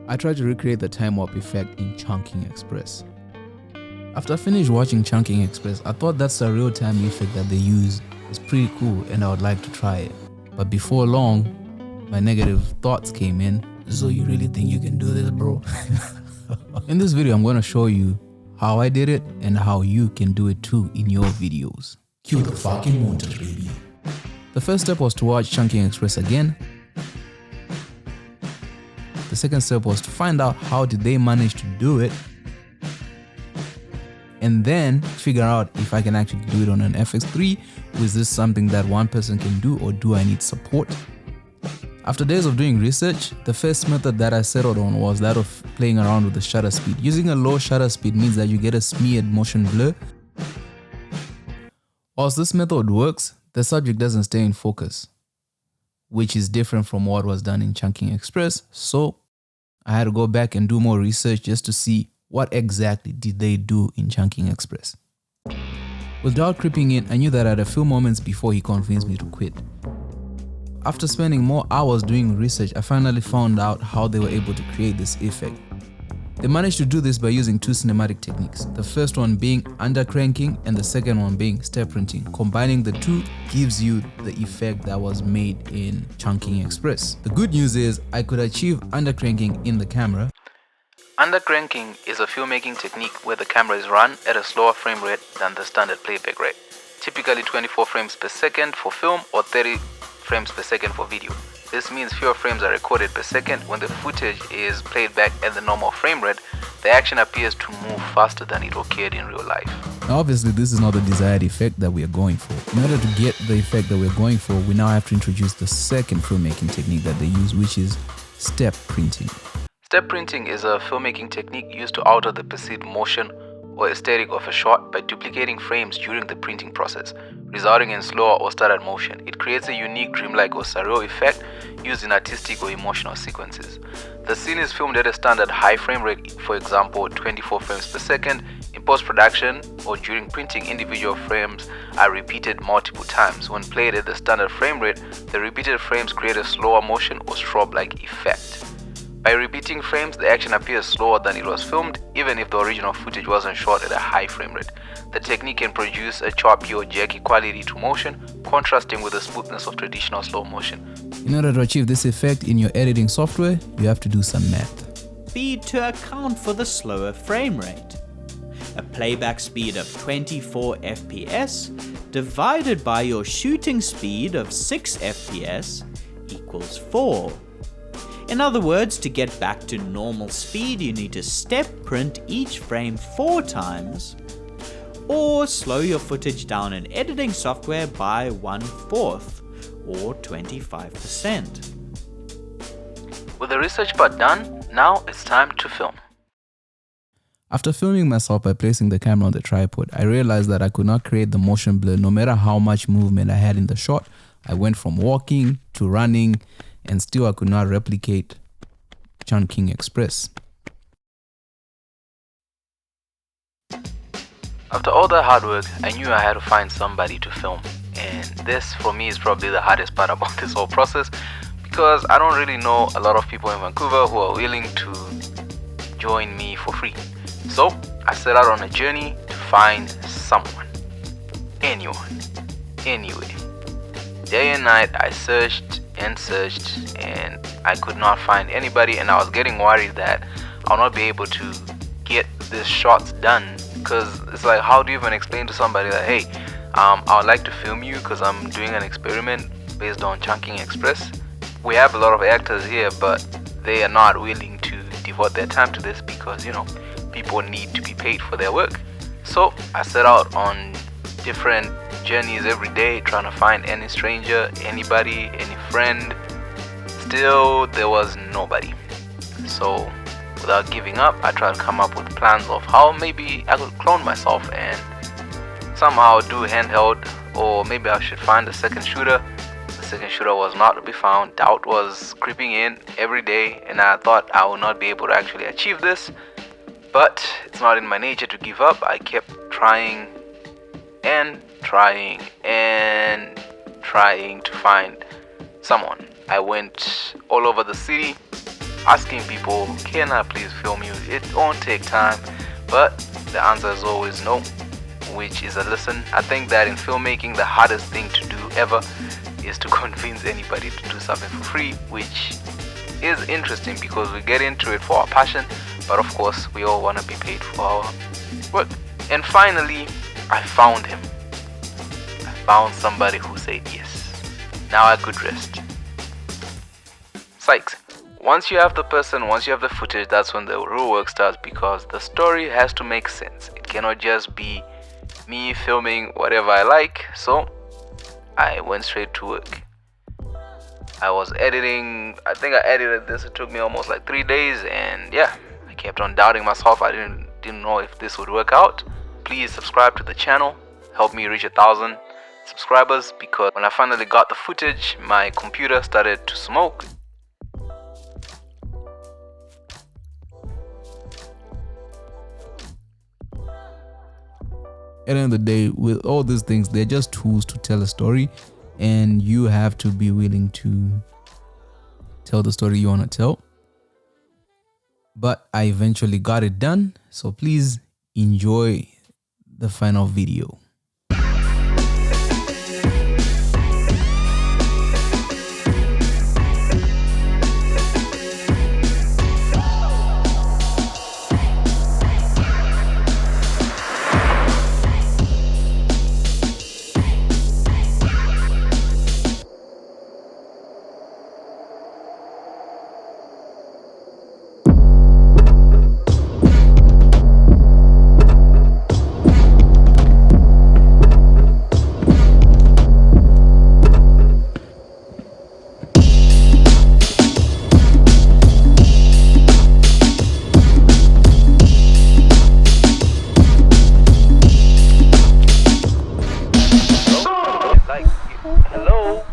I tried to recreate the time warp effect in Chungking Express. After I finished watching Chungking Express, I thought that's a real-time effect that they use is pretty cool and I would like to try it. But before long, my negative thoughts came in. So you really think you can do this, bro? In this video, I'm going to show you how I did it and how you can do it too in your videos. Cue the fucking montage, baby. The first step was to watch Chungking Express again. The second step was to find out how did they manage to do it, and then figure out if I can actually do it on an FX3. Was this something that one person can do, or do I need support? After days of doing research, the first method that I settled on was that of playing around with the shutter speed. Using a low shutter speed means that you get a smeared motion blur. Whilst this method works, the subject doesn't stay in focus, which is different from what was done in Chungking Express. So I had to go back and do more research just to see what exactly did they do in Chungking Express. With doubt creeping in, I knew that I had a few moments before he convinced me to quit. After spending more hours doing research, I finally found out how they were able to create this effect. They managed to do this by using two cinematic techniques, the first one being undercranking and the second one being step printing. Combining the two gives you the effect that was made in Chungking Express. The good news is I could achieve undercranking in the camera. Undercranking is a filmmaking technique where the camera is run at a slower frame rate than the standard playback rate, typically 24 frames per second for film or 30 frames per second for video. This means fewer frames are recorded per second. When the footage is played back at the normal frame rate, the action appears to move faster than it occurred in real life. Now obviously this is not the desired effect that we are going for. In order to get the effect that we're going for, we now have to introduce the second filmmaking technique that they use, which is step printing. Step printing is a filmmaking technique used to alter the perceived motion or aesthetic of a shot by duplicating frames during the printing process, resulting in slower or stuttered motion. It creates a unique dreamlike or surreal effect used in artistic or emotional sequences. The scene is filmed at a standard high frame rate, for example 24 frames per second. In post-production or during printing, individual frames are repeated multiple times. When played at the standard frame rate, the repeated frames create a slower motion or strobe-like effect. By repeating frames, the action appears slower than it was filmed, even if the original footage wasn't shot at a high frame rate. The technique can produce a choppy or jerky quality to motion, contrasting with the smoothness of traditional slow motion. In order to achieve this effect in your editing software, you have to do some math. Speed to account for the slower frame rate. A playback speed of 24 FPS divided by your shooting speed of 6 FPS equals 4. In other words, to get back to normal speed, you need to step print each frame 4 times, or slow your footage down in editing software by 1/4, or 25%. With the research part done, now it's time to film. After filming myself by placing the camera on the tripod, I realized that I could not create the motion blur no matter how much movement I had in the shot. I went from walking to running, and still I could not replicate Chungking Express. After all that hard work, I knew I had to find somebody to film. And this for me is probably the hardest part about this whole process, because I don't really know a lot of people in Vancouver who are willing to join me for free. So I set out on a journey to find someone, anyone, anyway. Day and night I searched and searched, and I could not find anybody, and I was getting worried that I'll not be able to get these shots done, because it's like, how do you even explain to somebody that, hey, I would like to film you because I'm doing an experiment based on Chungking Express. We have a lot of actors here, but they are not willing to devote their time to this because, you know, people need to be paid for their work. So I set out on different journeys every day, trying to find any stranger, anybody, any friend. Still, there was nobody. So without giving up, I tried to come up with plans of how maybe I could clone myself and somehow do handheld, or maybe I should find a second shooter. The second shooter was not to be found. Doubt was creeping in every day, and I thought I would not be able to actually achieve this. But it's not in my nature to give up. I kept trying and trying and trying to find someone. I went all over the city asking people, can I please film you? It won't take time, but the answer is always no, which is a lesson. I think that in filmmaking, the hardest thing to do ever is to convince anybody to do something for free, which is interesting because we get into it for our passion, but of course we all want to be paid for our work. And finally, I found him. I found somebody who said yes. Now I could rest. Sykes. Once you have the person, once you have the footage, that's when the real work starts, because the story has to make sense. It cannot just be me filming whatever I like. So I went straight to work. I was editing. I think I edited this. It took me almost like 3 days, and yeah, I kept on doubting myself. I didn't know if this would work out. Please subscribe to the channel. Help me reach 1,000 subscribers, because when I finally got the footage, my computer started to smoke. At the end of the day, with all these things, they're just tools to tell a story, and you have to be willing to tell the story you want to tell. But I eventually got it done, so please enjoy the final video. Hello?